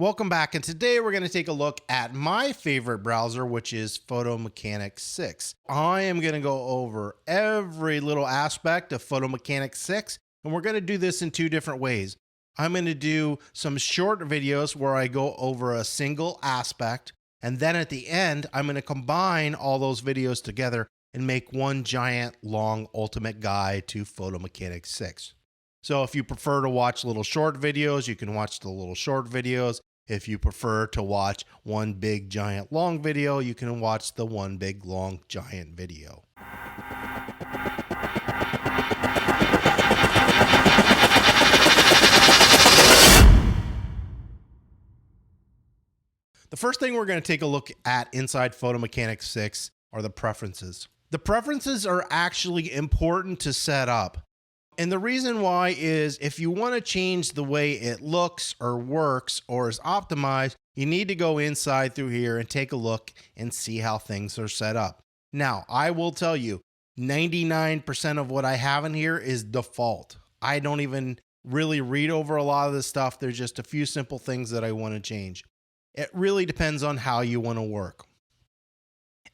Welcome back, and today we're going to take a look at my favorite browser, which is Photomechanics 6. I am going to go over every little aspect of Photomechanics 6, and we're going to do this in two different ways. I'm going to do some short videos where I go over a single aspect, and then at the end, I'm going to combine all those videos together and make one giant, long, ultimate guide to Photomechanics 6. So if you prefer to watch little short videos, you can watch the little short videos. If you prefer to watch one big, giant, long video, you can watch the one big, long, giant video. The first thing we're going to take a look at inside Photomechanics 6 are the preferences. The preferences are actually important to set up. And the reason why is if you want to change the way it looks or works or is optimized, you need to go inside through here and take a look and see how things are set up. Now, I will tell you, 99% of what I have in here is default. I don't even really read over a lot of this stuff. There's just a few simple things that I want to change. It really depends on how you want to work.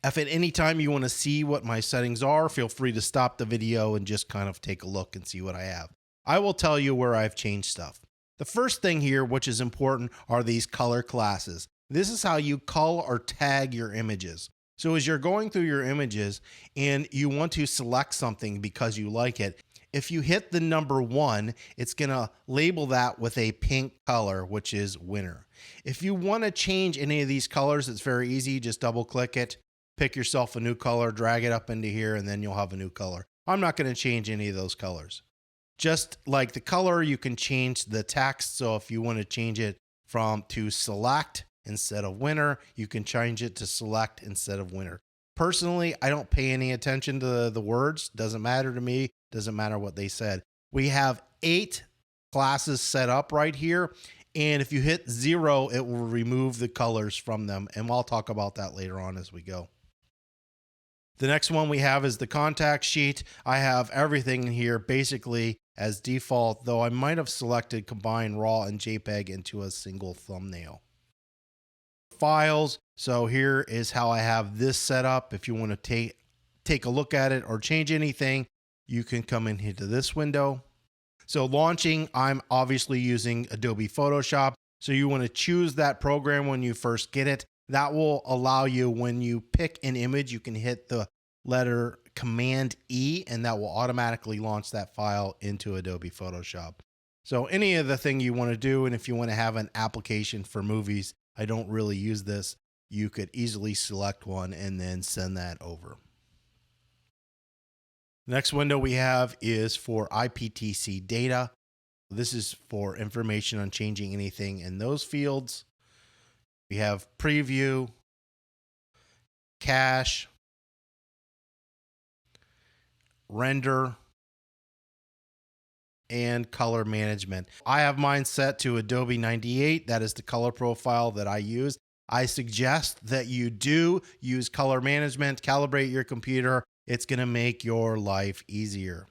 If at any time you want to see what my settings are, feel free to stop the video and just kind of take a look and see what I have. I will tell you where I've changed stuff. The first thing here, which is important, are these color classes. This is how you color or tag your images. So as you're going through your images and you want to select something because you like it, if you hit the number 1, it's going to label that with a pink color, which is winter. If you want to change any of these colors, it's very easy. Just double click it. Pick yourself a new color, drag it up into here, and then you'll have a new color. I'm not going to change any of those colors. Just like the color, you can change the text. So if you want to change it to select instead of winter, you can change it to select instead of winter. Personally, I don't pay any attention to the words. Doesn't matter to me. Doesn't matter what they said. We have 8 classes set up right here. And if you hit 0, it will remove the colors from them. And I'll talk about that later on as we go. The next one we have is the contact sheet. I have everything in here basically as default, though I might have selected combine RAW and JPEG into a single thumbnail. Files. So here is how I have this set up. If you want to take a look at it or change anything, you can come in here to this window. So launching, I'm obviously using Adobe Photoshop. So you want to choose that program when you first get it. That will allow you, when you pick an image, you can hit the letter Command E, and that will automatically launch that file into Adobe Photoshop. So any of the thing you want to do, and if you want to have an application for movies, I don't really use this, you could easily select one and then send that over. The next window we have is for IPTC data. This is for information on changing anything in those fields. We have preview, cache, render, and color management. I have mine set to Adobe 98. That is the color profile that I use. I suggest that you do use color management, calibrate your computer. It's going to make your life easier.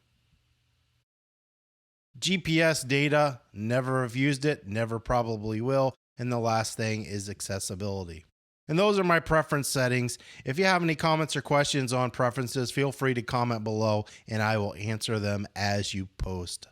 GPS data, never have used it, never probably will. And the last thing is accessibility. And those are my preference settings. If you have any comments or questions on preferences, feel free to comment below and I will answer them as you post.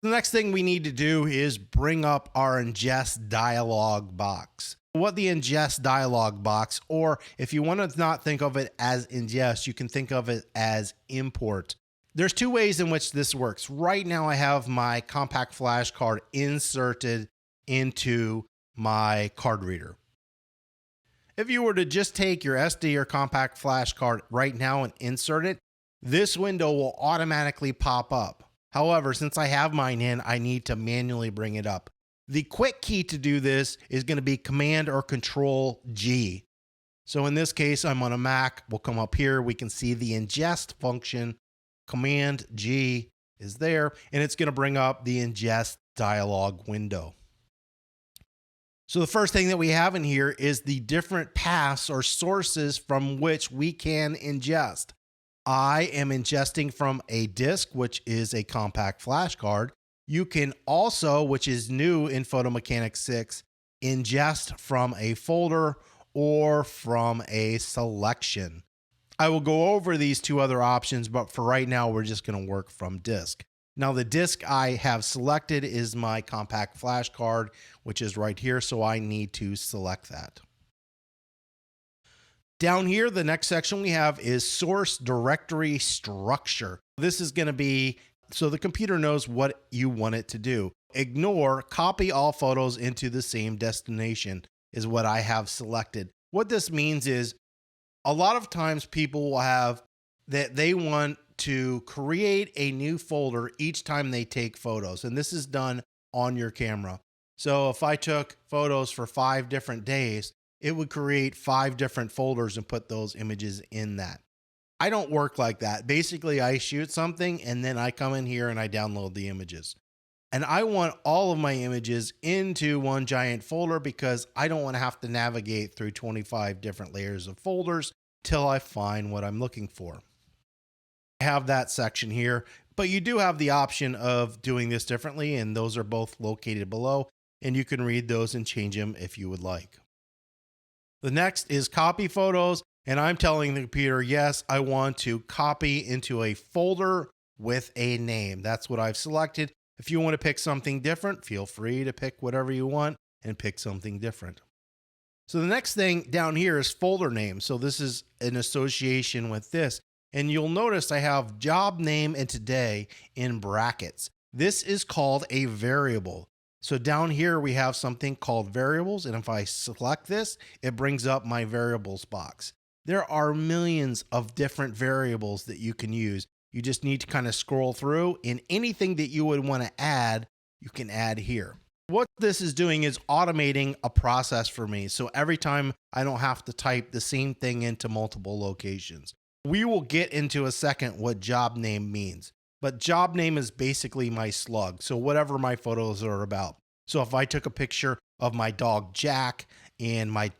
The next thing we need to do is bring up our ingest dialog box. What the ingest dialog box, or if you want to not think of it as ingest, you can think of it as import. There's 2 ways in which this works. Right now I have my compact flash card inserted into my card reader. If you were to just take your SD or compact flash card right now and insert it, this window will automatically pop up. However, since I have mine in, I need to manually bring it up. The quick key to do this is going to be Command or Control G. So in this case, I'm on a Mac. We'll come up here. We can see the ingest function. Command G is there, and it's going to bring up the ingest dialog window. So the first thing that we have in here is the different paths or sources from which we can ingest. I am ingesting from a disk, which is a compact flash card. You can also, which is new in Photomechanics 6, ingest from a folder or from a selection. I will go over these two other options, but for right now, we're just going to work from disk. Now, the disk I have selected is my compact flash card, which is right here, so I need to select that. Down here, the next section we have is source directory structure. This is going to be so the computer knows what you want it to do. Ignore copy all photos into the same destination is what I have selected. What this means is a lot of times people will have that they want to create a new folder each time they take photos, and this is done on your camera. So if I took photos for 5 different days, it would create 5 different folders and put those images in that. I don't work like that. Basically, I shoot something and then I come in here and I download the images. And I want all of my images into one giant folder because I don't want to have to navigate through 25 different layers of folders till I find what I'm looking for. I have that section here, but you do have the option of doing this differently, and those are both located below, and you can read those and change them if you would like. The next is copy photos, and I'm telling the computer, yes, I want to copy into a folder with a name. That's what I've selected. If you want to pick something different, feel free to pick whatever you want and pick something different. So the next thing down here is folder name. So this is an association with this. And you'll notice I have job name and today in brackets. This is called a variable. So down here we have something called variables. And if I select this, it brings up my variables box. There are millions of different variables that you can use. You just need to kind of scroll through, and anything that you would want to add, you can add here. What this is doing is automating a process for me. So every time I don't have to type the same thing into multiple locations. We will get into a second what job name means, but job name is basically my slug. So whatever my photos are about. So if I took a picture of my dog Jack and my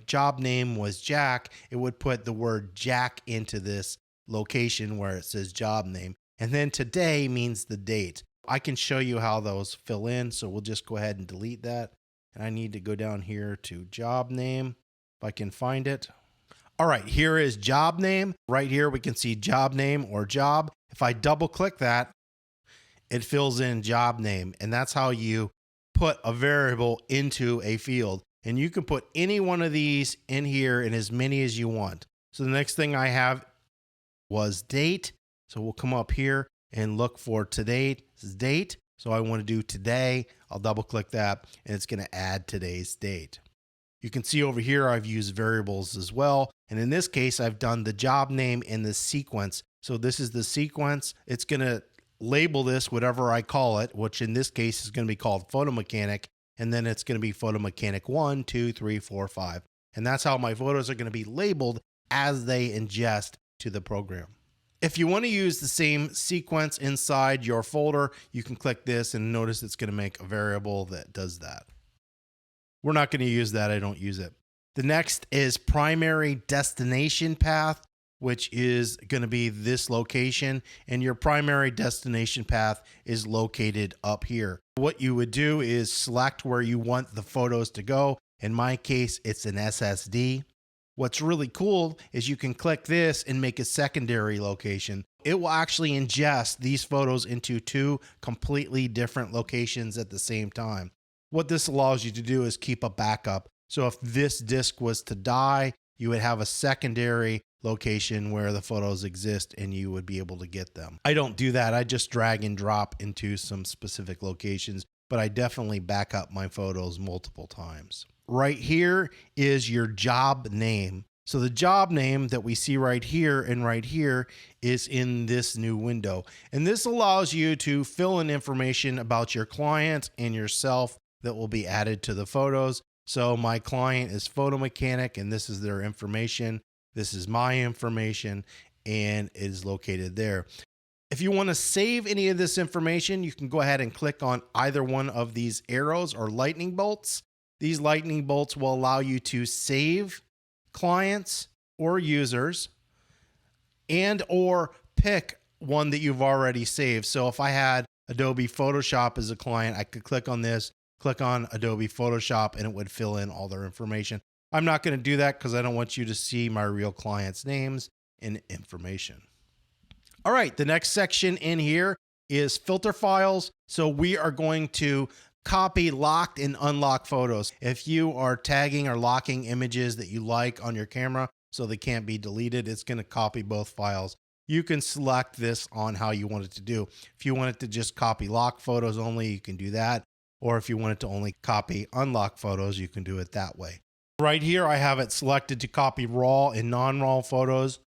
job name was Jack, it would put the word Jack into this location where it says job name. And then today means the date. I can show you how those fill in. So we'll just go ahead and delete that. And I need to go down here to job name if I can find it. All right, here is job name. Right here, we can see job name or job. If I double click that, it fills in job name. And that's how you put a variable into a field. And you can put any one of these in here and as many as you want. So the next thing I have was date. So we'll come up here and look for today's date. So I want to do today. I'll double click that and it's going to add today's date. You can see over here I've used variables as well. And in this case, I've done the job name and the sequence. So this is the sequence. It's going to label this whatever I call it, which in this case is going to be called photo mechanic. And then it's going to be photo mechanic 1, 2, 3, 4, 5. And that's how my photos are going to be labeled as they ingest to the program. If you want to use the same sequence inside your folder, you can click this and notice it's going to make a variable that does that. We're not going to use that. I don't use it. The next is primary destination path, which is going to be this location, and your primary destination path is located up here. What you would do is select where you want the photos to go. In my case, it's an SSD. What's really cool is you can click this and make a secondary location. It will actually ingest these photos into 2 completely different locations at the same time. What this allows you to do is keep a backup. So if this disk was to die, you would have a secondary location where the photos exist and you would be able to get them. I don't do that. I just drag and drop into some specific locations, but I definitely back up my photos multiple times. Right here is your job name. So the job name that we see right here and right here is in this new window. And this allows you to fill in information about your client and yourself that will be added to the photos. So my client is Photo Mechanic and this is their information. This is my information and it is located there. If you want to save any of this information, you can go ahead and click on either one of these arrows or lightning bolts. These lightning bolts will allow you to save clients or users and or pick one that you've already saved. So if I had Adobe Photoshop as a client, I could click on this click on Adobe Photoshop and it would fill in all their information. I'm not going to do that because I don't want you to see my real clients' names and information. All right, the next section in here is filter files. So we are going to copy locked and unlocked photos. If you are tagging or locking images that you like on your camera so they can't be deleted, it's going to copy both files. You can select this on how you want it to do. If you want it to just copy lock photos only, you can do that. Or if you want it to only copy unlock photos, you can do it that way. Right here, I have it selected to copy raw and non-raw photos.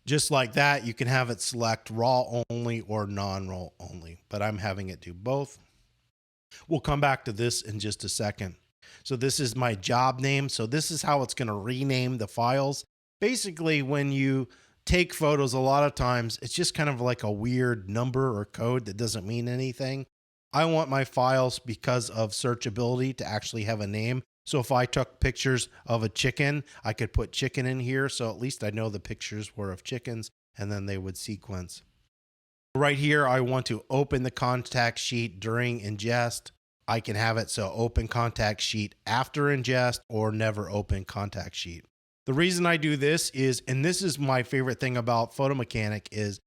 Just like that, you can have it select raw only or non-raw only, but I'm having it do both. We'll come back to this in just a second. So this is my job name. So this is how it's going to rename the files. Basically, when you take photos, a lot of times it's just kind of like a weird number or code that doesn't mean anything. I want my files, because of searchability, to actually have a name. So if I took pictures of a chicken, I could put chicken in here. So at least I know the pictures were of chickens and then they would sequence. Right here, I want to open the contact sheet during ingest. I can have it so open contact sheet after ingest or never open contact sheet. The reason I do this is, and this is my favorite thing about Photo Mechanic, is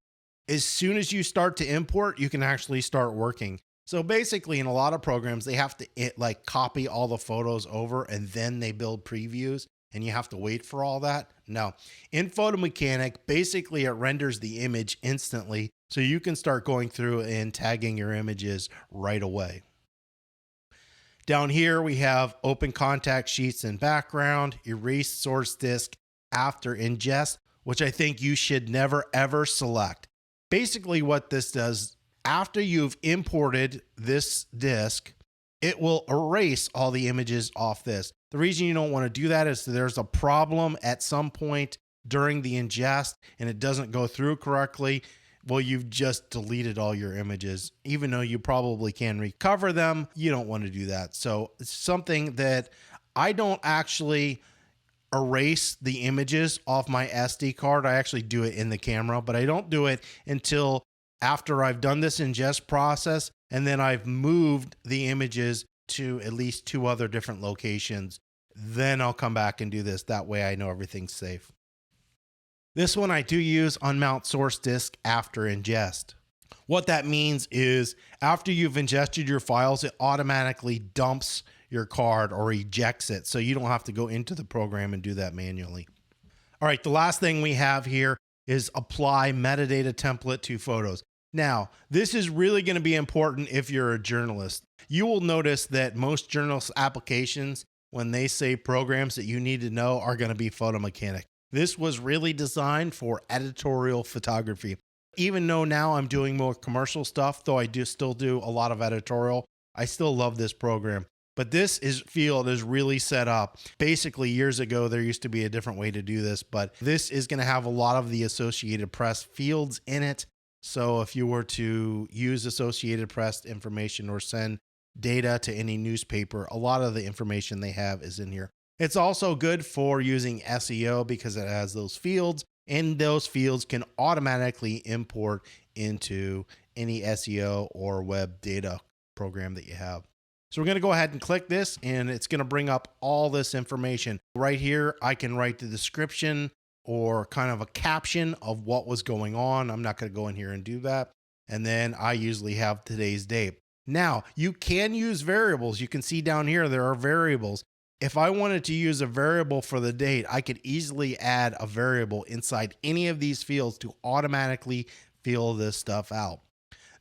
as soon as you start to import, you can actually start working. So basically, in a lot of programs, they have to copy all the photos over and then they build previews and you have to wait for all that. No, in Photo Mechanic, basically it renders the image instantly. So you can start going through and tagging your images right away. Down here, we have open contact sheets in background, erase source disk after ingest, which I think you should never ever select. Basically what this does, after you've imported this disk, it will erase all the images off this. The reason you don't want to do that is that there's a problem at some point during the ingest and it doesn't go through correctly. Well, you've just deleted all your images. Even though you probably can recover them, you don't want to do that. So it's something that I don't actually erase the images off my SD card. I actually do it in the camera, but I don't do it until after I've done this ingest process and then I've moved the images to at least 2 other different locations. Then I'll come back and do this. That way I know everything's safe. This one I do use unmount source disk after ingest. What that means is after you've ingested your files, it automatically dumps your card or ejects it. So you don't have to go into the program and do that manually. All right, the last thing we have here is apply metadata template to photos. Now, this is really going to be important if you're a journalist. You will notice that most journalist applications, when they say programs that you need to know, are going to be Photo Mechanic. This was really designed for editorial photography. Even though now I'm doing more commercial stuff, though I do still do a lot of editorial, I still love this program. But this field is really set up. Basically, years ago, there used to be a different way to do this, but this is going to have a lot of the Associated Press fields in it. So if you were to use Associated Press information or send data to any newspaper, a lot of the information they have is in here. It's also good for using SEO because it has those fields, and those fields can automatically import into any SEO or web data program that you have. So we're going to go ahead and click this, and it's going to bring up all this information. Right here, I can write the description or kind of a caption of what was going on. I'm not going to go in here and do that. And then I usually have today's date. Now, you can use variables. You can see down here, there are variables. If I wanted to use a variable for the date, I could easily add a variable inside any of these fields to automatically fill this stuff out.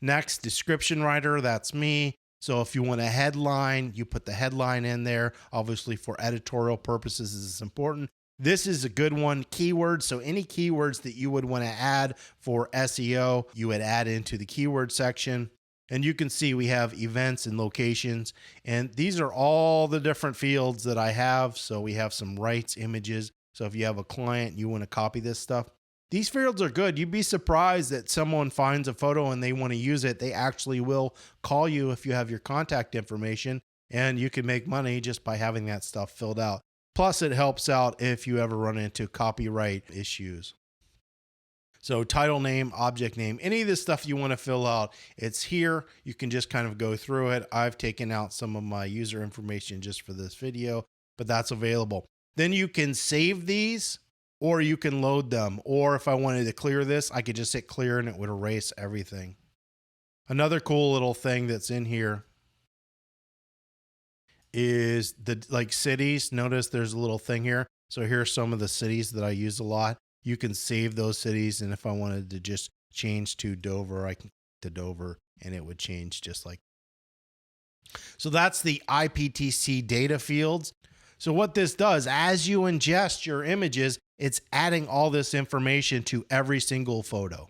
Next, description writer, that's me. So if you want a headline, you put the headline in there. Obviously for editorial purposes, this is important. This is a good one, keywords. So any keywords that you would want to add for SEO, you would add into the keyword section. And you can see we have events and locations, and these are all the different fields that I have. So we have some rights, images. So if you have a client, you want to copy this stuff. These fields are good. You'd be surprised that someone finds a photo and they want to use it. They actually will call you if you have your contact information, and you can make money just by having that stuff filled out. Plus, it helps out if you ever run into copyright issues. So title name, object name, any of this stuff you want to fill out, it's here. You can just kind of go through it. I've taken out some of my user information just for this video, but that's available. Then you can save these or you can load them. Or if I wanted to clear this, I could just hit clear and it would erase everything. Another cool little thing that's in here is the cities. Notice there's a little thing here. So here's some of the cities that I use a lot. You can save those cities. And if I wanted to just change to Dover, I can click to Dover and it would change just like. So that's the IPTC data fields. So what this does, as you ingest your images, it's adding all this information to every single photo.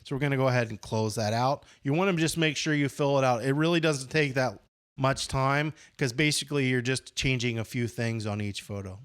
So we're going to go ahead and close that out. You want to just make sure you fill it out. It really doesn't take that much time because basically you're just changing a few things on each photo.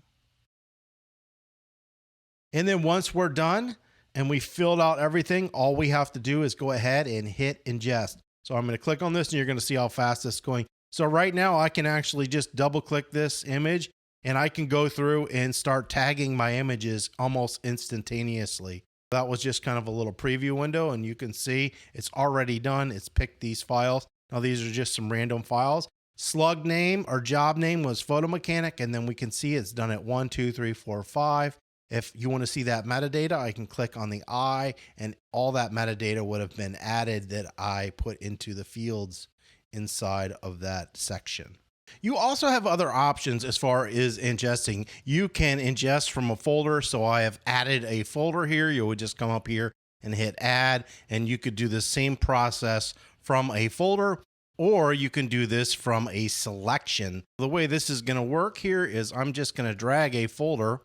And then once we're done and we filled out everything, all we have to do is go ahead and hit ingest. So I'm going to click on this and you're going to see how fast this is going. So right now I can actually just double click this image and I can go through and start tagging my images almost instantaneously. That was just kind of a little preview window and you can see it's already done. It's picked these files. Now these are just some random files. Slug name or job name was photo mechanic, and then we can see it's done at 1, 2, 3, 4, 5. If you want to see that metadata, I can click on the I and all that metadata would have been added that I put into the fields inside of that section. You also have other options as far as ingesting. You can ingest from a folder. So I have added a folder here. You would just come up here and hit add, and you could do the same process from a folder, or you can do this from a selection. The way this is going to work here is I'm just going to drag a folder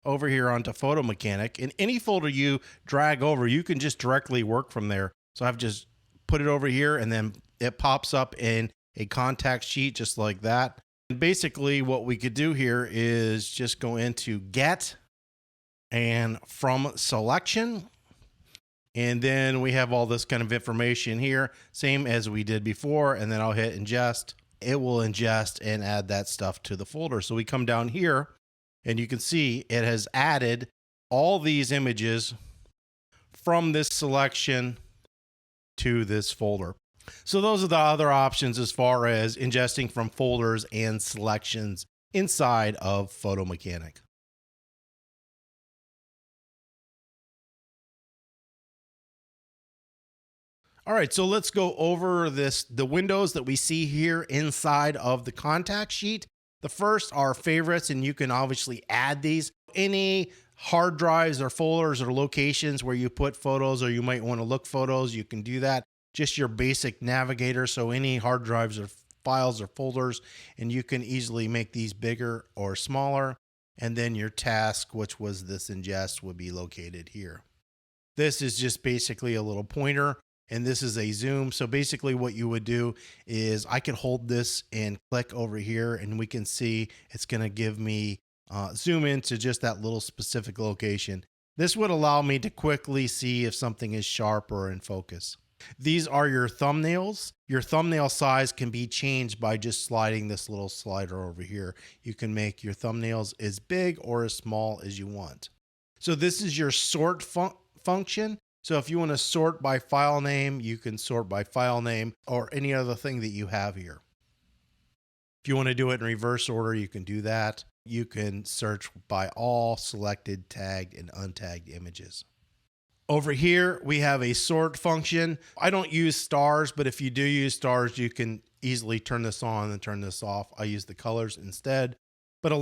over here onto Photo Mechanic, and any folder you drag over, you can just directly work from there. So I've just put it over here and then it pops up in a contact sheet just like that. And basically what we could do here is just go into get and from selection. And then we have all this kind of information here, same as we did before. And then I'll hit ingest. It will ingest and add that stuff to the folder. So we come down here and you can see it has added all these images from this selection to this folder. So those are the other options as far as ingesting from folders and selections inside of Photo Mechanic. All right, so let's go over the windows that we see here inside of the contact sheet. The first are favorites, and you can obviously add these. Any hard drives or folders or locations where you put photos or you might want to look photos, you can do that. Just your basic navigator, so any hard drives or files or folders, and you can easily make these bigger or smaller. And then your task, which was this ingest, would be located here. This is just basically a little pointer. And this is a zoom. So basically what you would do is I can hold this and click over here and we can see it's going to give me zoom into just that little specific location. This would allow me to quickly see if something is sharp or in focus. These are your thumbnails. Your thumbnail size can be changed by just sliding this little slider over here. You can make your thumbnails as big or as small as you want. So this is your sort function. So if you want to sort by file name, you can sort by file name or any other thing that you have here. If you want to do it in reverse order, you can do that. You can search by all selected, tagged, and untagged images. Over here, we have a sort function. I don't use stars, but if you do use stars, you can easily turn this on and turn this off. I use the colors instead. But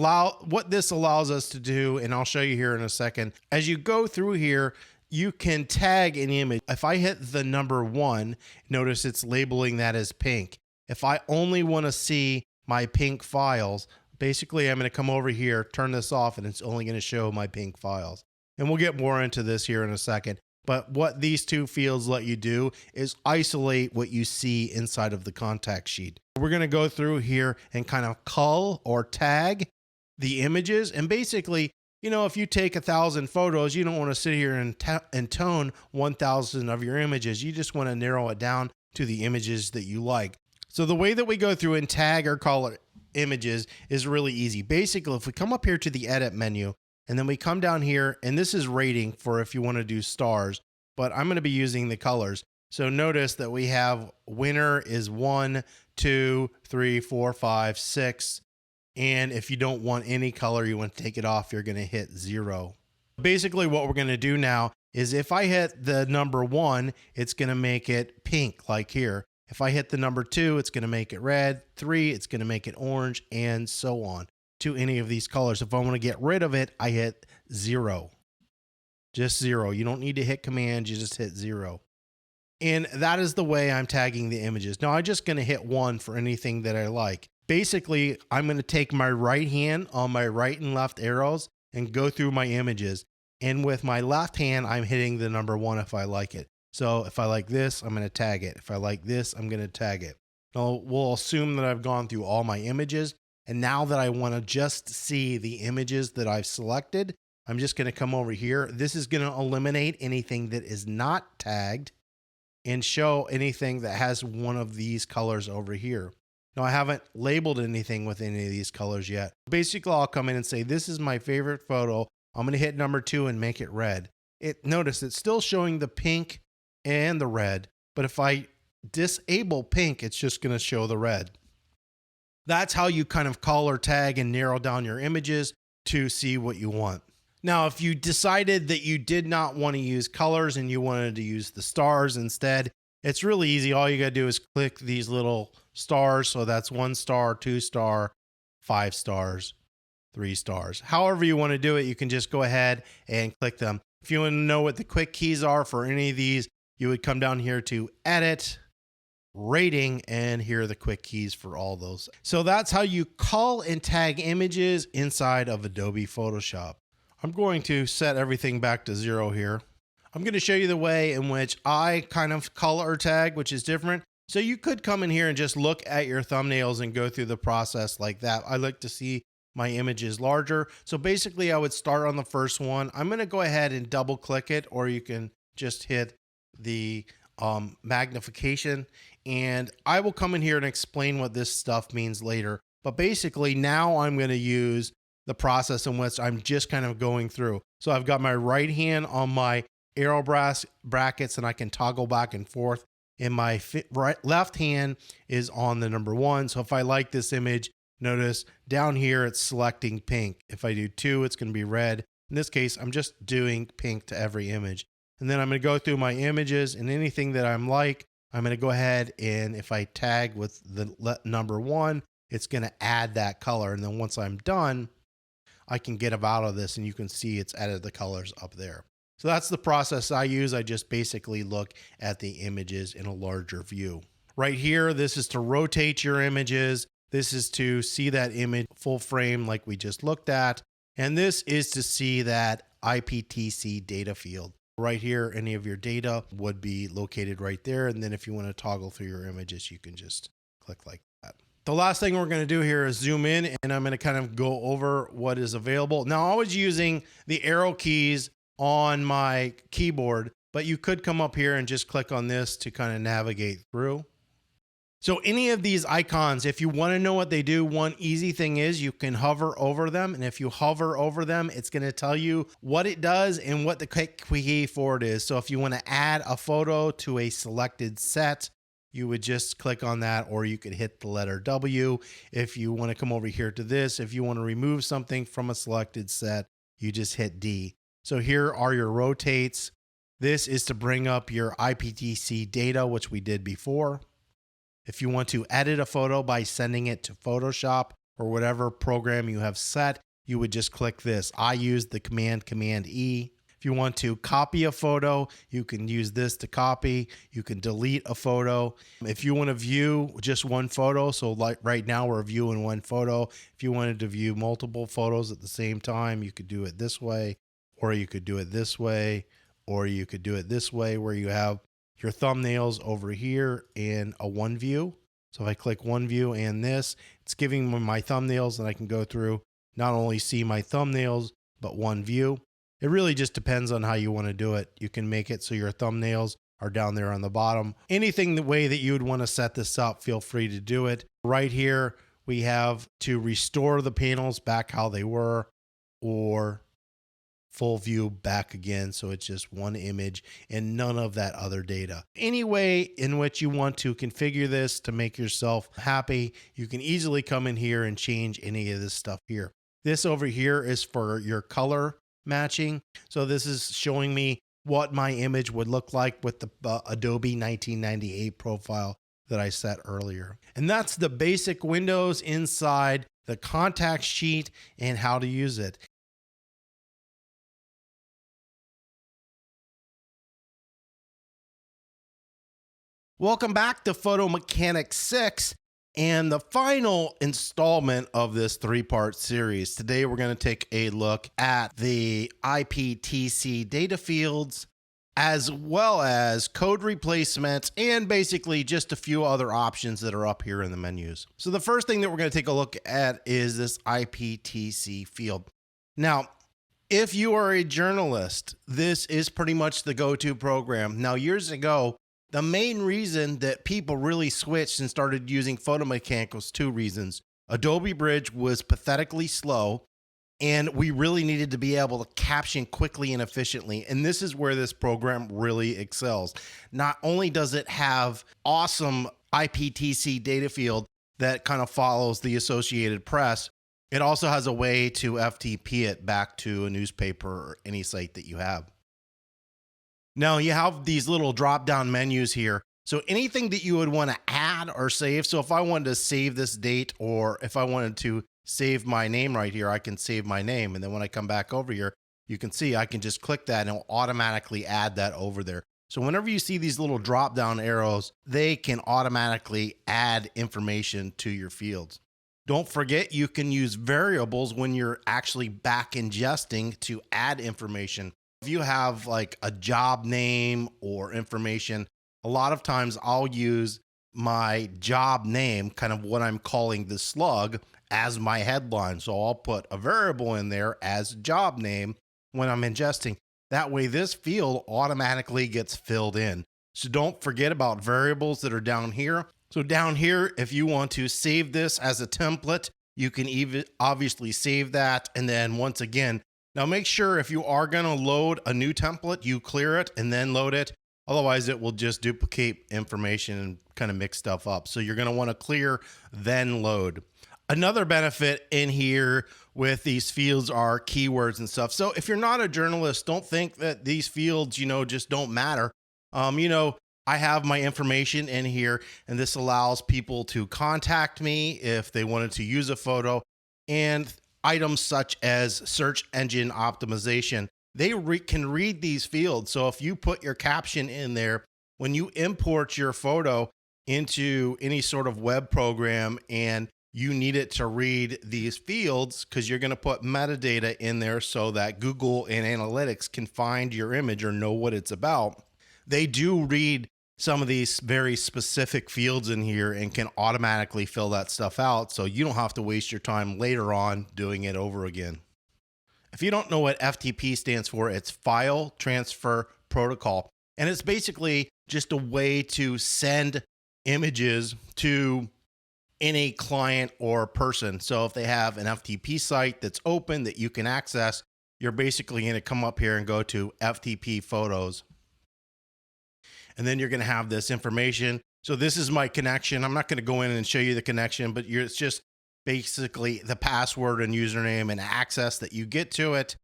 what this allows us to do, and I'll show you here in a second, as you go through here, you can tag an image. If I hit the number 1, notice it's labeling that as pink. If I only want to see my pink files, basically I'm going to come over here, turn this off, and it's only going to show my pink files. And we'll get more into this here in a second. But what these two fields let you do is isolate what you see inside of the contact sheet. We're going to go through here and kind of cull or tag the images. And basically, you know, if you take 1,000 photos, you don't want to sit here and tone 1,000 of your images. You just want to narrow it down to the images that you like. So the way that we go through and tag or color images is really easy. Basically, if we come up here to the edit menu, And then we come down here, and this is rating for if you want to do stars, but I'm going to be using the colors. So notice that we have winner is 1, 2, 3, 4, 5, 6. And if you don't want any color, you want to take it off, you're going to hit 0. Basically what we're going to do now is if I hit the number 1, it's going to make it pink like here. If I hit the number 2, it's going to make it red. 3, it's going to make it orange, and so on to any of these colors. If I want to get rid of it, I hit 0. Just 0. You don't need to hit command, you just hit 0. And that is the way I'm tagging the images. Now I'm just going to hit 1 for anything that I like. Basically, I'm going to take my right hand on my right and left arrows and go through my images. And with my left hand, I'm hitting the number 1 if I like it. So if I like this, I'm going to tag it. If I like this, I'm going to tag it. Now we'll assume that I've gone through all my images. And now that I want to just see the images that I've selected, I'm just going to come over here. This is going to eliminate anything that is not tagged and show anything that has one of these colors over here. Now I haven't labeled anything with any of these colors yet. Basically, I'll come in and say, this is my favorite photo. I'm going to hit number 2 and make it red. Notice it's still showing the pink and the red, but if I disable pink, it's just going to show the red. That's how you kind of color tag and narrow down your images to see what you want. Now, if you decided that you did not want to use colors and you wanted to use the stars instead, it's really easy. All you got to do is click these little stars. So that's 1 star, 2 star, 5 stars, 3 stars. However you want to do it, you can just go ahead and click them. If you want to know what the quick keys are for any of these, you would come down here to edit, rating, and here are the quick keys for all those. So that's how you cull and tag images inside of Adobe Photoshop. I'm going to set everything back to 0 here. I'm going to show you the way in which I kind of color tag, which is different. So you could come in here and just look at your thumbnails and go through the process like that. I like to see my images larger. So basically I would start on the first one. I'm going to go ahead and double click it, or you can just hit the magnification, and I will come in here and explain what this stuff means later. But basically now I'm going to use the process in which I'm just kind of going through. So I've got my right hand on my arrow brackets and I can toggle back and forth, and my left hand is on the number 1. So if I like this image, notice down here it's selecting pink. If I do 2, it's going to be red. In this case, I'm just doing pink to every image. And then I'm going to go through my images, and anything that I'm like, I'm going to go ahead and if I tag with the number 1, it's going to add that color. And then once I'm done, I can get out of this and you can see it's added the colors up there. So that's the process I use. I just basically look at the images in a larger view. Right here, this is to rotate your images. This is to see that image full frame like we just looked at. And this is to see that IPTC data field. Right here, any of your data would be located right there. And then if you want to toggle through your images, you can just click like that. The last thing we're going to do here is zoom in, and I'm going to kind of go over what is available. Now, I was using the arrow keys on my keyboard, but you could come up here and just click on this to kind of navigate through. So any of these icons, if you want to know what they do, one easy thing is you can hover over them. And if you hover over them, it's going to tell you what it does and what the quick key for it is. So if you want to add a photo to a selected set, you would just click on that, or you could hit the letter W. If you want to come over here to this, if you want to remove something from a selected set, you just hit D. So here are your rotates. This is to bring up your IPTC data, which we did before. If you want to edit a photo by sending it to Photoshop or whatever program you have set, you would just click this. I use the Command E. If you want to copy a photo, you can use this to copy. You can delete a photo. If you want to view just one photo, so like right now we're viewing one photo. If you wanted to view multiple photos at the same time, you could do it this way, or you could do it this way, or you could do it this way, where you have your thumbnails over here in a one view. So if I click one view and this, it's giving me my thumbnails, and I can go through, not only see my thumbnails, but one view. It really just depends on how you want to do it. You can make it so your thumbnails are down there on the bottom. Anything the way that you would want to set this up, feel free to do it. Right here, we have to restore the panels back how they were, or full view back again. So it's just one image and none of that other data. Any way in which you want to configure this to make yourself happy, you can easily come in here and change any of this stuff here. This over here is for your color matching. So this is showing me what my image would look like with the Adobe 1998 profile that I set earlier. And that's the basic Windows inside the contact sheet and how to use it. Welcome back to Photo Mechanics 6 and the final installment of this three-part series. Today we're going to take a look at the IPTC data fields, as well as code replacements, and basically just a few other options that are up here in the menus. So the first thing that we're going to take a look at is this IPTC field. Now, if you are a journalist, this is pretty much the go-to program. Now, years ago, the main reason that people really switched and started using Photo Mechanics was two reasons. Adobe Bridge was pathetically slow, and we really needed to be able to caption quickly and efficiently. And this is where this program really excels. Not only does it have awesome IPTC data field that kind of follows the Associated Press, it also has a way to FTP it back to a newspaper or any site that you have. Now you have these little drop down menus here. So anything that you would want to add or save. So if I wanted to save this date, or if I wanted to save my name right here, I can save my name. And then when I come back over here, you can see I can just click that and it'll automatically add that over there. So whenever you see these little drop down arrows, they can automatically add information to your fields. Don't forget, you can use variables when you're actually back ingesting to add information. If you have like a job name or information, a lot of times I'll use my job name, kind of what I'm calling the slug, as my headline. So I'll put a variable in there as job name when I'm ingesting. That way this field automatically gets filled in. So don't forget about variables that are down here. So down here, if you want to save this as a template, you can even obviously save that. And then once again, now make sure if you are going to load a new template, you clear it and then load it. Otherwise, it will just duplicate information and kind of mix stuff up. So you're going to want to clear, then load. Another benefit in here with these fields are keywords and stuff. So if you're not a journalist, don't think that these fields, just don't matter. I have my information in here, and this allows people to contact me if they wanted to use a photo, and items such as search engine optimization. They can read these fields. So if you put your caption in there, when you import your photo into any sort of web program and you need it to read these fields, because you're going to put metadata in there so that Google and analytics can find your image or know what it's about. They do read some of these very specific fields in here and can automatically fill that stuff out, so you don't have to waste your time later on doing it over again. If you don't know what FTP stands for, it's File Transfer Protocol, and it's basically just a way to send images to any client or person. So if they have an FTP site that's open that you can access, you're basically going to come up here and go to FTP Photos. And then you're going to have this information. So this is my connection. I'm not going to go in and show you the connection, but it's just basically the password and username and access that you get to it,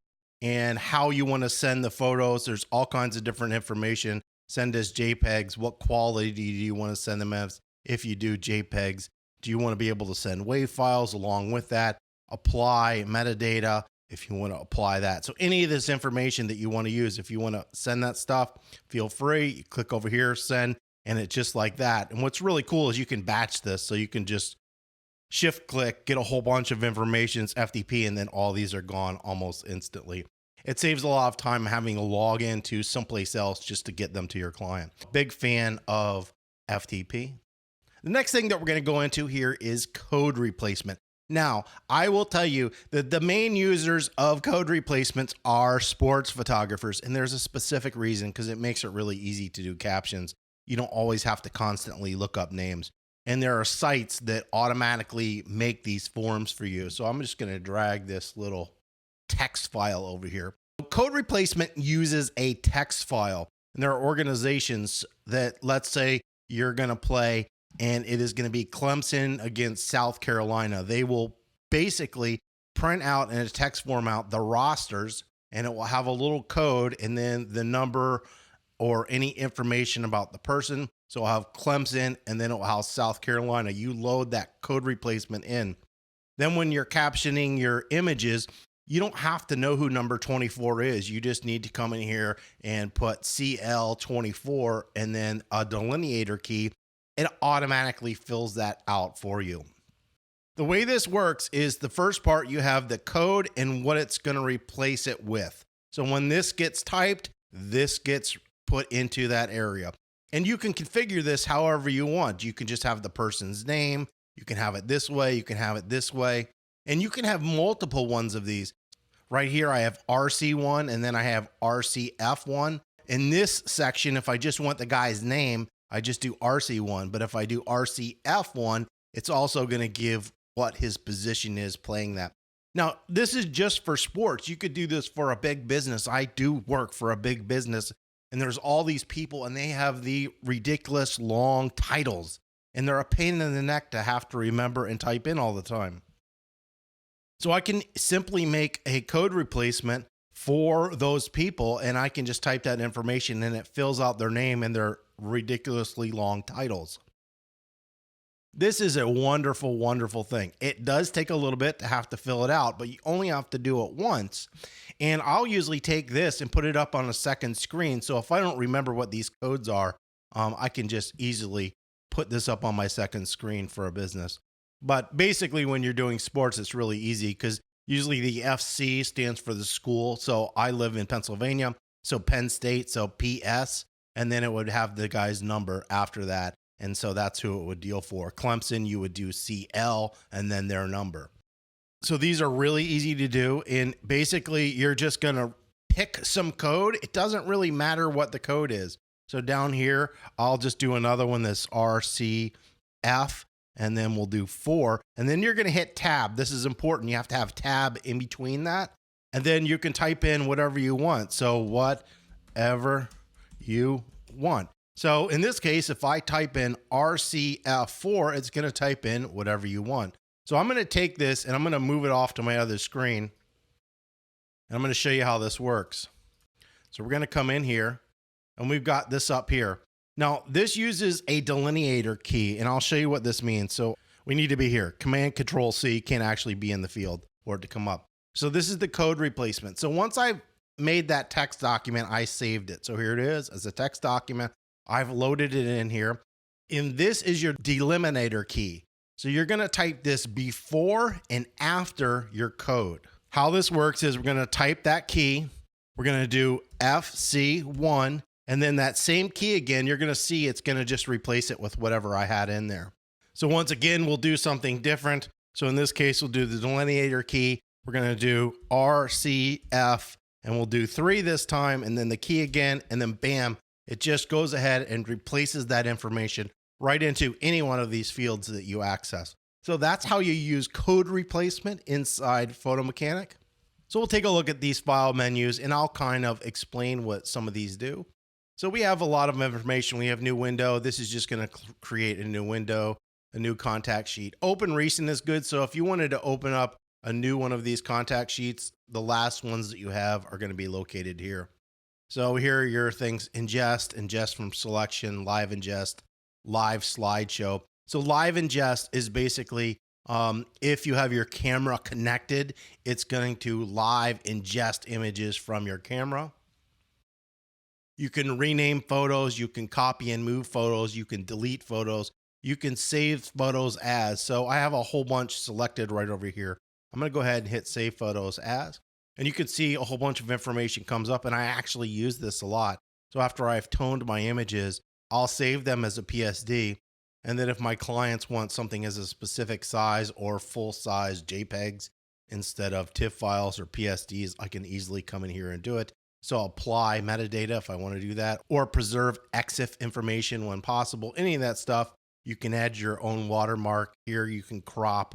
and how you want to send the photos. There's all kinds of different information. Send as JPEGs. What quality do you want to send them as? If you do JPEGs, do you want to be able to send WAV files along with that? Apply metadata if you want to apply that. So any of this information that you want to use, if you want to send that stuff, feel free. You click over here, send, and it's just like that. And what's really cool is you can batch this. So you can just shift click, get a whole bunch of information, it's FTP, and then all these are gone almost instantly. It saves a lot of time having to log into someplace else just to get them to your client. Big fan of FTP. The next thing that we're going to go into here is code replacement. Now, I will tell you that the main users of code replacements are sports photographers, and there's a specific reason, because it makes it really easy to do captions. You don't always have to constantly look up names. And there are sites that automatically make these forms for you. So I'm just going to drag this little text file over here. Code replacement uses a text file, and there are organizations that, let's say you're going to play and it is going to be Clemson against South Carolina. They will basically print out in a text format the rosters, and it will have a little code and then the number or any information about the person. So I'll have Clemson and then it will have South Carolina. You load that code replacement in. Then when you're captioning your images, you don't have to know who number 24 is. You just need to come in here and put CL24 and then a delineator key. It automatically fills that out for you. The way this works is the first part, you have the code and what it's going to replace it with. So when this gets typed, this gets put into that area. And you can configure this however you want. You can just have the person's name. You can have it this way. You can have it this way. And you can have multiple ones of these. Right here, I have RC1 and then I have RCF1. In this section, if I just want the guy's name, I just do RC1. But if I do RCF1, it's also going to give what his position is playing that. Now, this is just for sports. You could do this for a big business. I do work for a big business, and there's all these people, and they have the ridiculous long titles, and they're a pain in the neck to have to remember and type in all the time. So I can simply make a code replacement for those people, and I can just type that information, and it fills out their name and their ridiculously long titles. This is a wonderful, wonderful thing. It does take a little bit to have to fill it out, but you only have to do it once. And I'll usually take this and put it up on a second screen. So if I don't remember what these codes are, I can just easily put this up on my second screen for a business. But basically, when you're doing sports, it's really easy because usually the FC stands for the school. So I live in Pennsylvania, so Penn State, so PS, and then it would have the guy's number after that. And so that's who it would deal for. Clemson, you would do CL and then their number. So these are really easy to do. And basically, you're just going to pick some code. It doesn't really matter what the code is. So down here, I'll just do another one that's RCF, and then we'll do 4. And then you're going to hit tab. This is important. You have to have tab in between that. And then you can type in whatever you want. So whatever you want. So in this case, if I type in RCF4, it's going to type in whatever you want. So I'm going to take this and I'm going to move it off to my other screen. And I'm going to show you how this works. So we're going to come in here and we've got this up here. Now this uses a delineator key and I'll show you what this means. So we need to be here. Command Control C can't actually be in the field or it to come up. So this is the code replacement. So once I've made that text document, I saved it. So here it is as a text document. I've loaded it in here. And this is your delimiter key. So you're going to type this before and after your code. How this works is we're going to type that key. We're going to do FC1. And then that same key again, you're going to see it's going to just replace it with whatever I had in there. So once again, we'll do something different. So in this case, we'll do the delineator key. We're going to do RCF and we'll do 3 this time. And then the key again, and then bam. It just goes ahead and replaces that information right into any one of these fields that you access. So that's how you use code replacement inside Photo Mechanic. So we'll take a look at these file menus and I'll kind of explain what some of these do. So we have a lot of information. We have new window. This is just going to create a new window, a new contact sheet. Open recent is good. So if you wanted to open up a new one of these contact sheets, the last ones that you have are going to be located here. So here are your things: ingest, ingest from selection, live ingest, live slideshow. So live ingest is basically if you have your camera connected, it's going to live ingest images from your camera. You can rename photos, you can copy and move photos, you can delete photos, you can save photos as. So I have a whole bunch selected right over here. I'm going to go ahead and hit save photos as. And you can see a whole bunch of information comes up, and I actually use this a lot. So after I've toned my images, I'll save them as a PSD. And then if my clients want something as a specific size or full size JPEGs instead of TIFF files or PSDs, I can easily come in here and do it. So I'll apply metadata if I want to do that, or preserve EXIF information when possible. Any of that stuff, you can add your own watermark here. You can crop,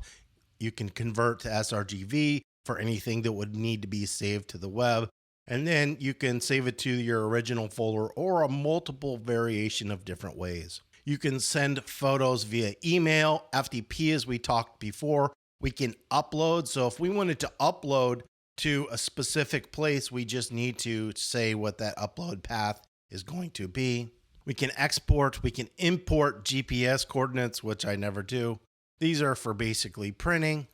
you can convert to sRGB for anything that would need to be saved to the web. And then you can save it to your original folder or a multiple variation of different ways. You can send photos via email, FTP as we talked before. We can upload. So if we wanted to upload to a specific place, we just need to say what that upload path is going to be. We can export, we can import GPS coordinates, which I never do. These are for basically printing.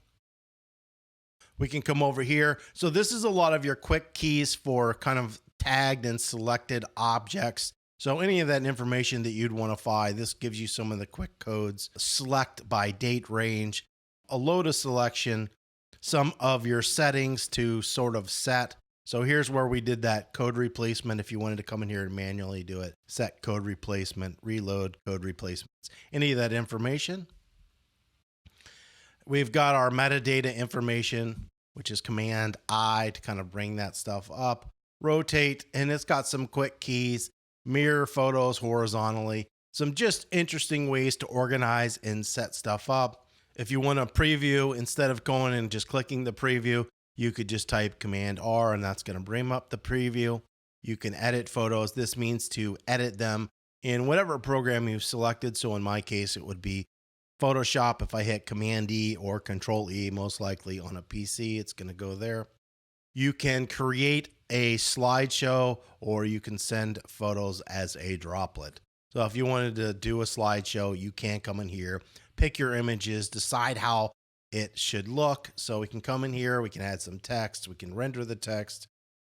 We can come over here. So this is a lot of your quick keys for kind of tagged and selected objects. So any of that information that you'd want to find, this gives you some of the quick codes. Select by date range, a load of selection, some of your settings to sort of set. So here's where we did that code replacement. If you wanted to come in here and manually do it, set code replacement, reload code replacements, any of that information. We've got our metadata information, which is Command I to kind of bring that stuff up. Rotate, and it's got some quick keys. Mirror photos horizontally. Some just interesting ways to organize and set stuff up. If you want to preview, instead of going and just clicking the preview, you could just type Command R and that's going to bring up the preview. You can edit photos. This means to edit them in whatever program you've selected. So in my case, it would be Photoshop. If I hit Command E or Control E, most likely on a PC, it's going to go there. You can create a slideshow or you can send photos as a droplet. So if you wanted to do a slideshow, you can come in here, pick your images, decide how it should look. So we can come in here, we can add some text, we can render the text.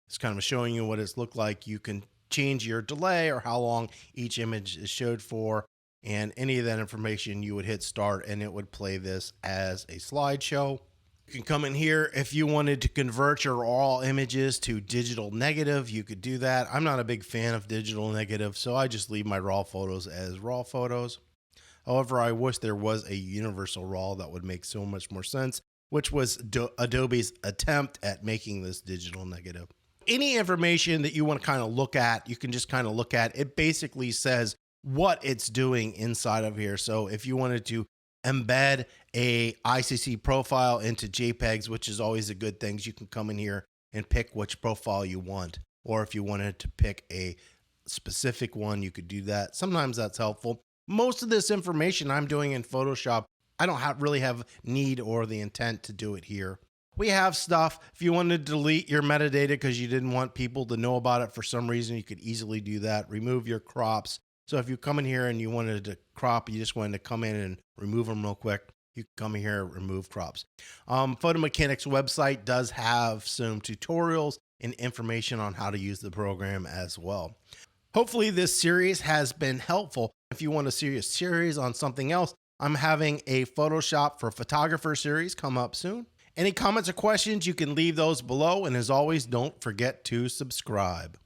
It's kind of showing you what it's looked like. You can change your delay or how long each image is showed for, and any of that information you would hit start and it would play this as a slideshow. You can come in here if you wanted to convert your raw images to digital negative, you could do that. I'm not a big fan of digital negative, so I just leave my raw photos as raw photos. However, I wish there was a universal raw. That would make so much more sense, which was Adobe's attempt at making this digital negative. Any information that you want to kind of look at, you can just kind of look at. It basically says what it's doing inside of here. So if you wanted to embed a ICC profile into JPEGs, which is always a good thing, you can come in here and pick which profile you want. Or if you wanted to pick a specific one, you could do that. Sometimes that's helpful. Most of this information I'm doing in Photoshop, I don't really have need or the intent to do it here. We have stuff. If you wanted to delete your metadata because you didn't want people to know about it for some reason, you could easily do that. Remove your crops. So if you come in here and you wanted to crop, you just wanted to come in and remove them real quick, you can come in here and remove crops. Photo Mechanics website does have some tutorials and information on how to use the program as well. Hopefully this series has been helpful. If you want to see a series on something else, I'm having a Photoshop for Photographer series come up soon. Any comments or questions, you can leave those below. And as always, don't forget to subscribe.